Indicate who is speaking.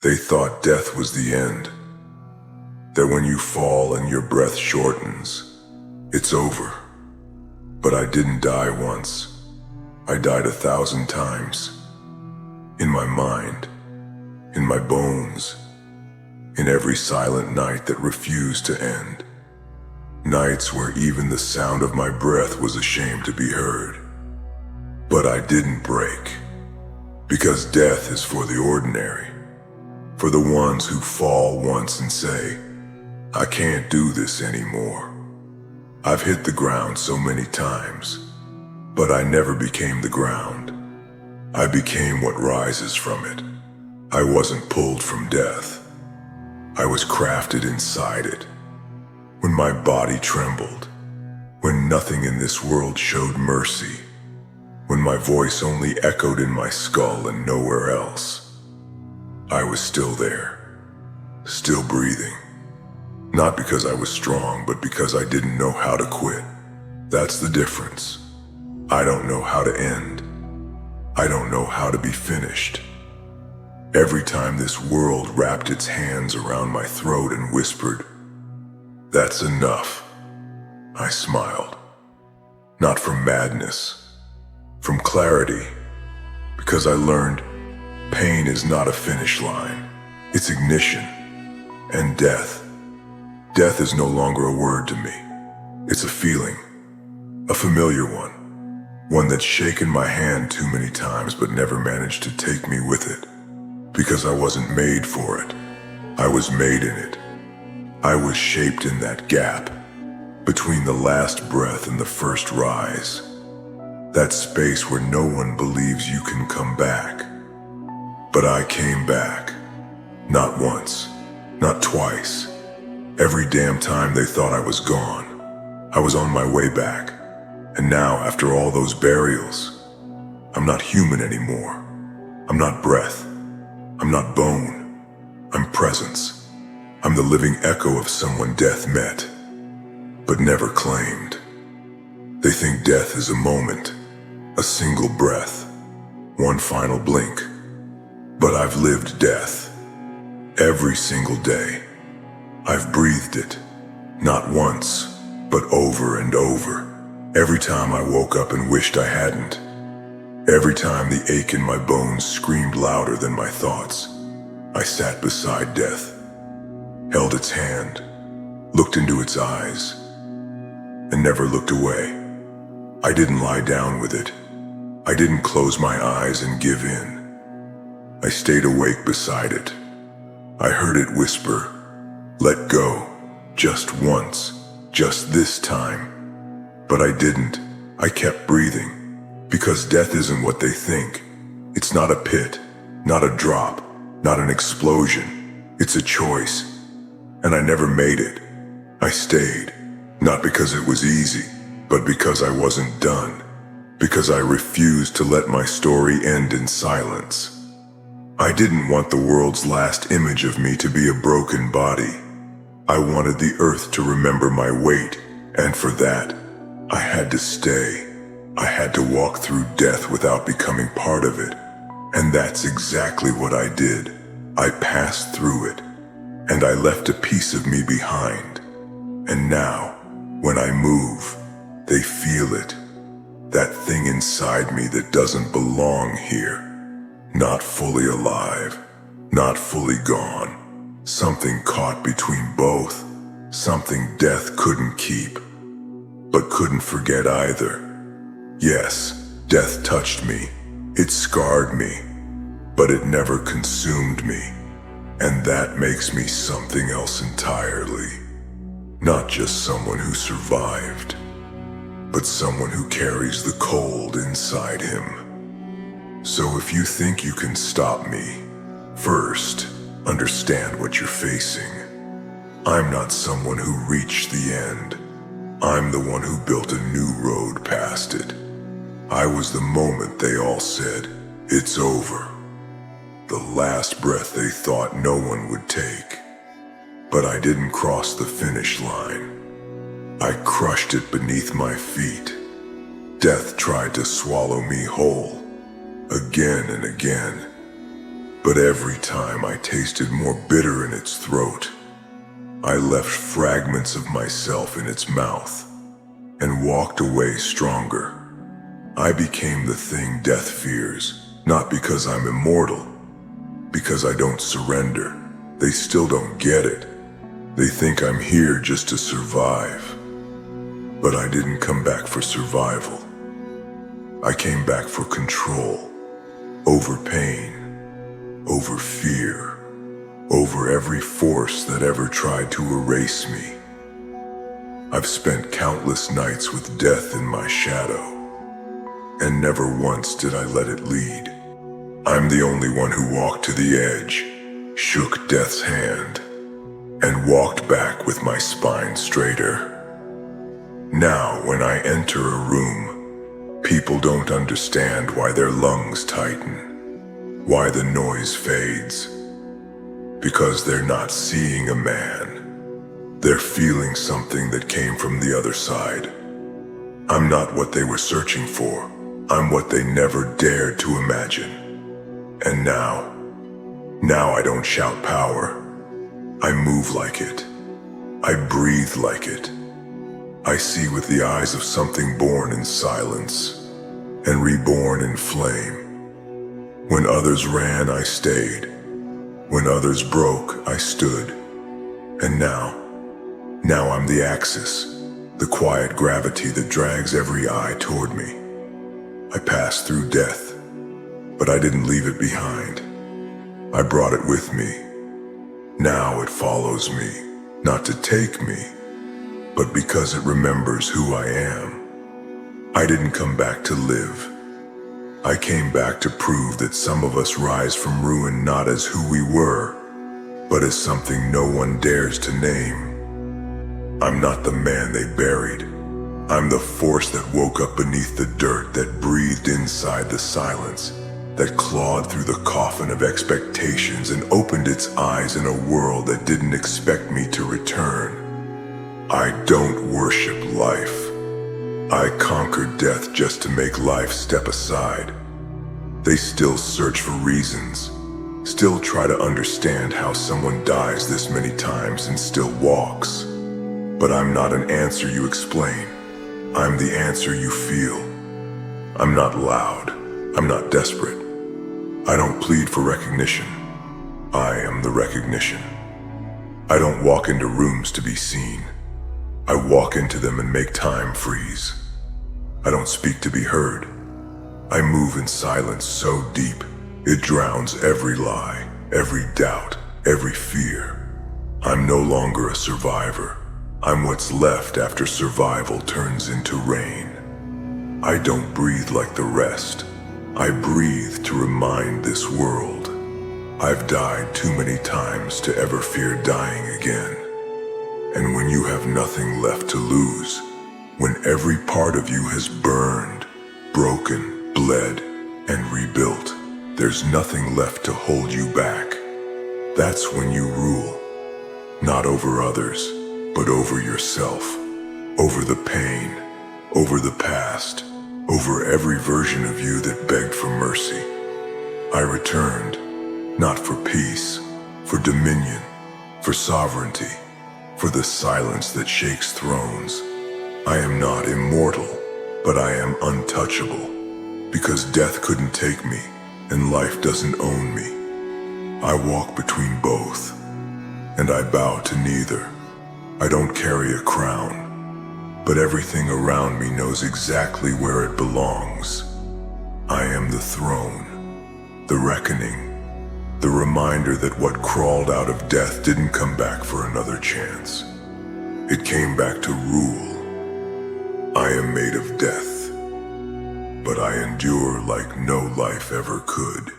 Speaker 1: They thought death was the end, that when you fall and your breath shortens, it's over. But I didn't die once. I died 1,000 times. In my mind, in my bones, in every silent night that refused to end. Nights where even the sound of my breath was ashamed to be heard. But I didn't break, because death is for the ordinary, for the ones who fall once and say, I can't do this anymore. I've hit the ground so many times, but I never became the ground. I became what rises from it. I wasn't pulled from death. I was crafted inside it. When my body trembled, when nothing in this world showed mercy, when my voice only echoed in my skull and nowhere else, I was still there, still breathing. Not because I was strong, but because I didn't know how to quit. That's the difference. I don't know how to end. I don't know how to be finished. Every time this world wrapped its hands around my throat and whispered, that's enough, I smiled. Not from madness, from clarity, because I learned pain is not a finish line, it's ignition. And death is no longer a word to me. It's a feeling, a familiar one that's shaken my hand too many times but never managed to take me with it. Because I wasn't made for it. I was made in it. I was shaped in that gap between the last breath and the first rise. That space where no one believes you can come back. But I came back. Not once, not twice. Every damn time they thought I was gone, I was on my way back. And now, after all those burials, I'm not human anymore. I'm not breath. I'm not bone. I'm presence. I'm the living echo of someone death met, but never claimed. They think death is a moment, a single breath, one final blink. But I've lived death. Every single day. I've breathed it. Not once, but over and over. Every time I woke up and wished I hadn't. Every time the ache in my bones screamed louder than my thoughts, I sat beside death, held its hand, looked into its eyes, and never looked away. I didn't lie down with it. I didn't close my eyes and give in. I stayed awake beside it. I heard it whisper, let go, just once, just this time. But I didn't. I kept breathing. Because death isn't what they think. It's not a pit, not a drop, not an explosion. It's a choice. And I never made it. I stayed. Not because it was easy, but because I wasn't done. Because I refused to let my story end in silence. I didn't want the world's last image of me to be a broken body. I wanted the earth to remember my weight, and for that, I had to stay. I had to walk through death without becoming part of it. And that's exactly what I did. I passed through it, and I left a piece of me behind. And now, when I move, they feel it. That thing inside me that doesn't belong here. Not fully alive, not fully gone. Something caught between both. Something death couldn't keep, but couldn't forget either. Yes, death touched me. It scarred me, but it never consumed me. And that makes me something else entirely. Not just someone who survived, but someone who carries the cold inside him. So if you think you can stop me, first, understand what you're facing. I'm not someone who reached the end. I'm the one who built a new road past it. I was the moment they all said, it's over. The last breath they thought no one would take. But I didn't cross the finish line. I crushed it beneath my feet. Death tried to swallow me whole, again and again. But every time I tasted more bitter in its throat, I left fragments of myself in its mouth and walked away stronger. I became the thing death fears, not because I'm immortal, because I don't surrender. They still don't get it. They think I'm here just to survive. But I didn't come back for survival. I came back for control, over pain, over fear, over every force that ever tried to erase me. I've spent countless nights with death in my shadow, and never once did I let it lead. I'm the only one who walked to the edge, shook death's hand, and walked back with my spine straighter. Now, when I enter a room, people don't understand why their lungs tighten, why the noise fades. Because they're not seeing a man. They're feeling something that came from the other side. I'm not what they were searching for. I'm what they never dared to imagine. And now I don't shout power. I move like it. I breathe like it. I see with the eyes of something born in silence and reborn in flame. When others ran, I stayed. When others broke, I stood. And now I'm the axis, the quiet gravity that drags every eye toward me. I passed through death, but I didn't leave it behind. I brought it with me. Now it follows me, not to take me, but because it remembers who I am. I didn't come back to live. I came back to prove that some of us rise from ruin not as who we were, but as something no one dares to name. I'm not the man they buried. I'm the force that woke up beneath the dirt, that breathed inside the silence, that clawed through the coffin of expectations and opened its eyes in a world that didn't expect me to return. I don't worship life. I conquered death just to make life step aside. They still search for reasons, still try to understand how someone dies this many times and still walks. But I'm not an answer you explain. I'm the answer you feel. I'm not loud. I'm not desperate. I don't plead for recognition. I am the recognition. I don't walk into rooms to be seen. I walk into them and make time freeze. I don't speak to be heard. I move in silence so deep, it drowns every lie, every doubt, every fear. I'm no longer a survivor. I'm what's left after survival turns into rain. I don't breathe like the rest. I breathe to remind this world. I've died too many times to ever fear dying again. And when you have nothing left to lose, when every part of you has burned, broken, bled, and rebuilt, there's nothing left to hold you back. That's when you rule, not over others, but over yourself, over the pain, over the past, over every version of you that begged for mercy. I returned, not for peace, for dominion, for sovereignty, for the silence that shakes thrones. I am not immortal, but I am untouchable, because death couldn't take me, and life doesn't own me. I walk between both, and I bow to neither. I don't carry a crown, but everything around me knows exactly where it belongs. I am the throne, the reckoning, the reminder that what crawled out of death didn't come back for another chance. It came back to rule. I am made of death, but I endure like no life ever could.